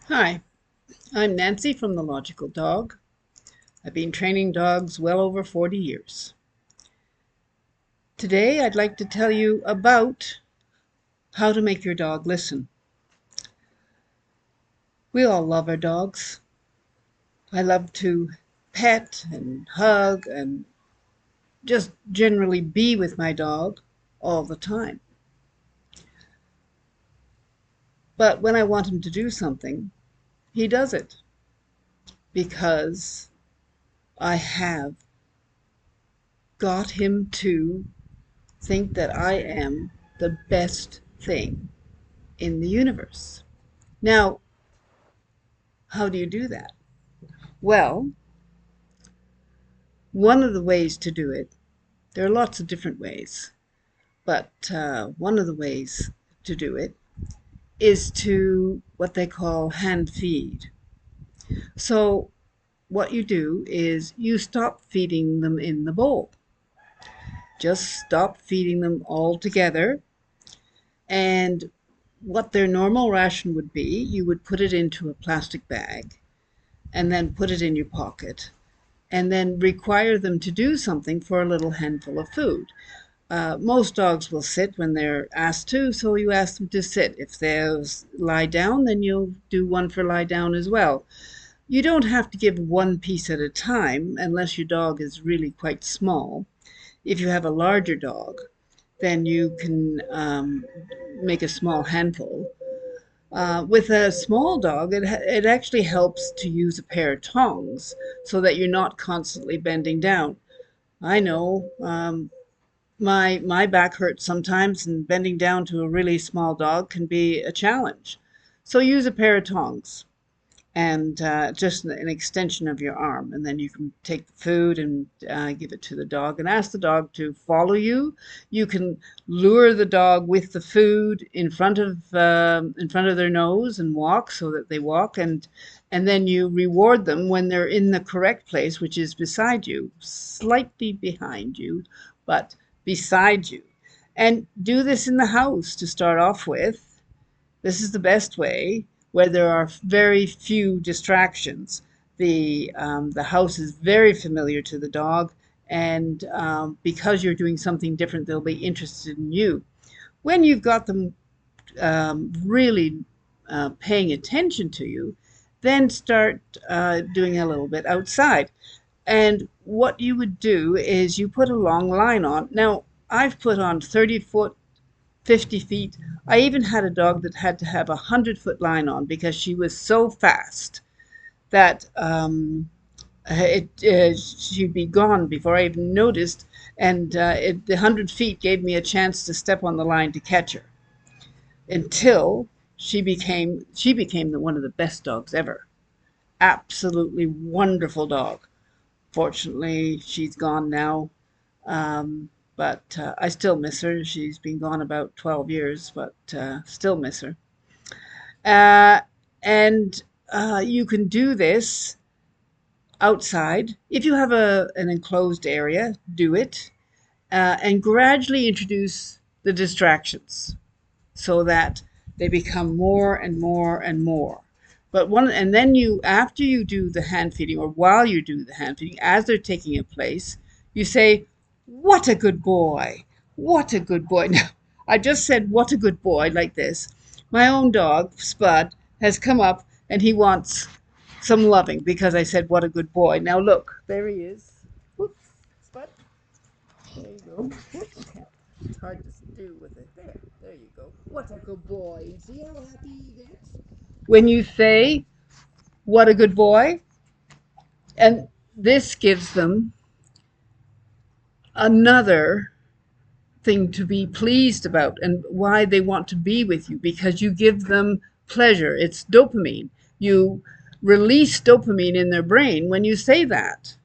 Hi, I'm Nancy from The Logical Dog. I've been training dogs well over 40 years. Today, I'd like to tell you about how to make your dog listen. We all love our dogs. I love to pet and hug and just generally be with my dog all the time. But when I want him to do something, he does it because I have got him to think that I am the best thing in the universe. Now, how do you do that? Well, one of the ways to do it, there are lots of different ways, but one of the ways to do it is to what they call hand feed. So, what you do is you stop feeding them in the bowl. Just stop feeding them all together. And what their normal ration would be, you would put it into a plastic bag and then put it in your pocket and then require them to do something for a little handful of food. Most dogs will sit when they're asked to, so you ask them to sit. If they lie down, then you'll do one for lie down as well. You don't have to give one piece at a time unless your dog is really quite small. If you have a larger dog, then you can make a small handful. With a small dog, it actually helps to use a pair of tongs so that you're not constantly bending down. I know my back hurts sometimes, and bending down to a really small dog can be a challenge. So use a pair of tongs and just an extension of your arm, and then you can take the food and give it to the dog and ask the dog to follow you. You can lure the dog with the food in front of their nose and walk so that they walk, and then you reward them when they're in the correct place, which is beside you, slightly behind you, but beside you. And do this in the house to start off with. This is the best way, where there are very few distractions. The house is very familiar to the dog, and because you're doing something different, they'll be interested in you. When you've got them really paying attention to you, then start doing a little bit outside. And what you would do is you put a long line on. Now, I've put on 30-foot, 50 feet. I even had a dog that had to have 100-foot line on because she was so fast that she'd be gone before I even noticed. And the 100 feet gave me a chance to step on the line to catch her until she became one of the best dogs ever. Absolutely wonderful dog. Fortunately, she's gone now. Um, but I still miss her. She's been gone about 12 years, but still miss her. Uh, and you can do this outside. If you have an enclosed area, do it. And gradually introduce the distractions so that they become more and more and more. And then after you do the hand feeding, or while you do the hand feeding, as they're taking place, you say, "What a good boy! What a good boy!" Now, I just said, "What a good boy," like this. My own dog, Spud, has come up and he wants some loving because I said, "What a good boy." Now, look, there he is. Whoops, Spud. There you go. Whoops. It's hard to do with it. There you go. What a good boy. See how happy he gets? When you say, "What a good boy," and this gives them another thing to be pleased about and why they want to be with you, because you give them pleasure. It's dopamine. You release dopamine in their brain when you say that.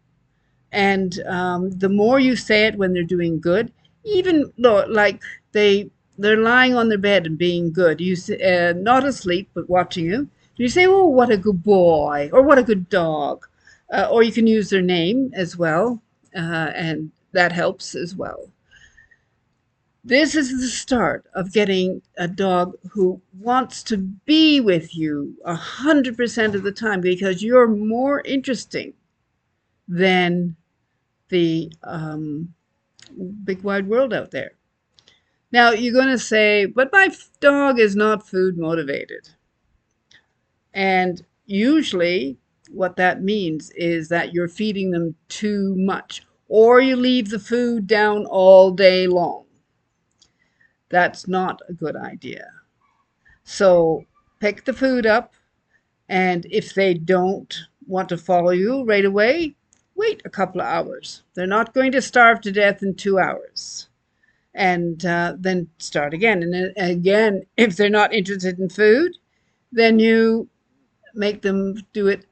And the more you say it when they're doing good, even though like they're lying on their bed and being good, you say, not asleep but watching you say, "Oh, what a good boy," or "What a good dog," or you can use their name as well, and that helps as well. This is the start of getting a dog who wants to be with you 100% of the time because you're more interesting than the big wide world out there. Now, you're going to say, but my dog is not food motivated. And usually, what that means is that you're feeding them too much, or you leave the food down all day long. That's not a good idea. So pick the food up, and if they don't want to follow you right away, wait a couple of hours. They're not going to starve to death in 2 hours. And then start again. And then again, if they're not interested in food, then you make them do it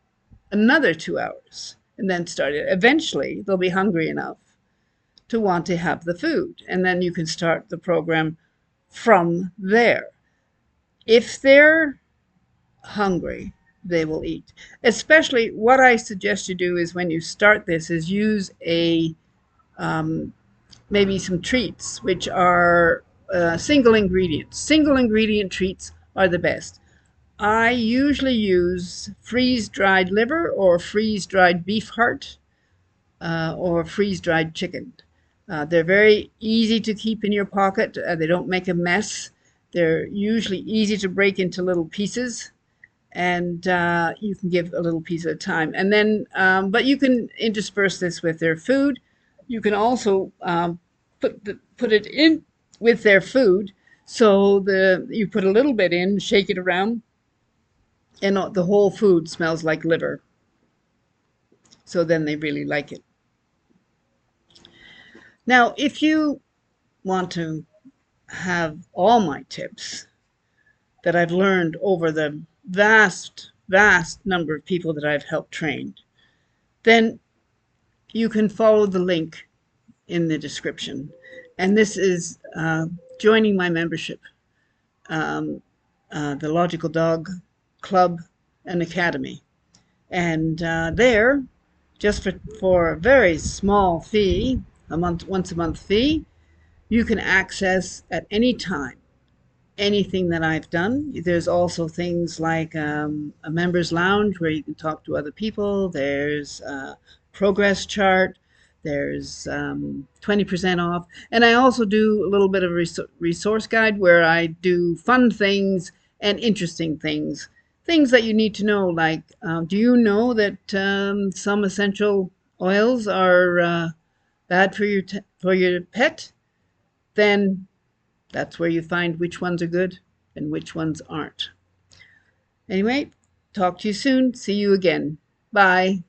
another 2 hours and then start it. Eventually, they'll be hungry enough to want to have the food. And then you can start the program from there. If they're hungry, they will eat. Especially what I suggest you do is when you start this is use a maybe some treats which are single ingredients. Single ingredient treats are the best. I usually use freeze-dried liver or freeze-dried beef heart or freeze-dried chicken. They're very easy to keep in your pocket. They don't make a mess. They're usually easy to break into little pieces, and you can give a little piece at a time. And then, but you can intersperse this with their food. You can also put it in with their food. So you put a little bit in, shake it around, and the whole food smells like liver. So then they really like it. Now, if you want to have all my tips that I've learned over the vast number of people that I've helped train, then you can follow the link in the description. And this is joining my membership, the Logical Dog Club and Academy. And there, just for a very small fee, once a month fee, you can access at any time anything that I've done. There's also things like a members lounge where you can talk to other people. There's a progress chart. There's 20% off. And I also do a little bit of a resource guide where I do fun things and interesting things. Things that you need to know, like do you know that some essential oils are bad for your pet? Then that's where you find which ones are good and which ones aren't. Anyway, talk to you soon. See you again. Bye.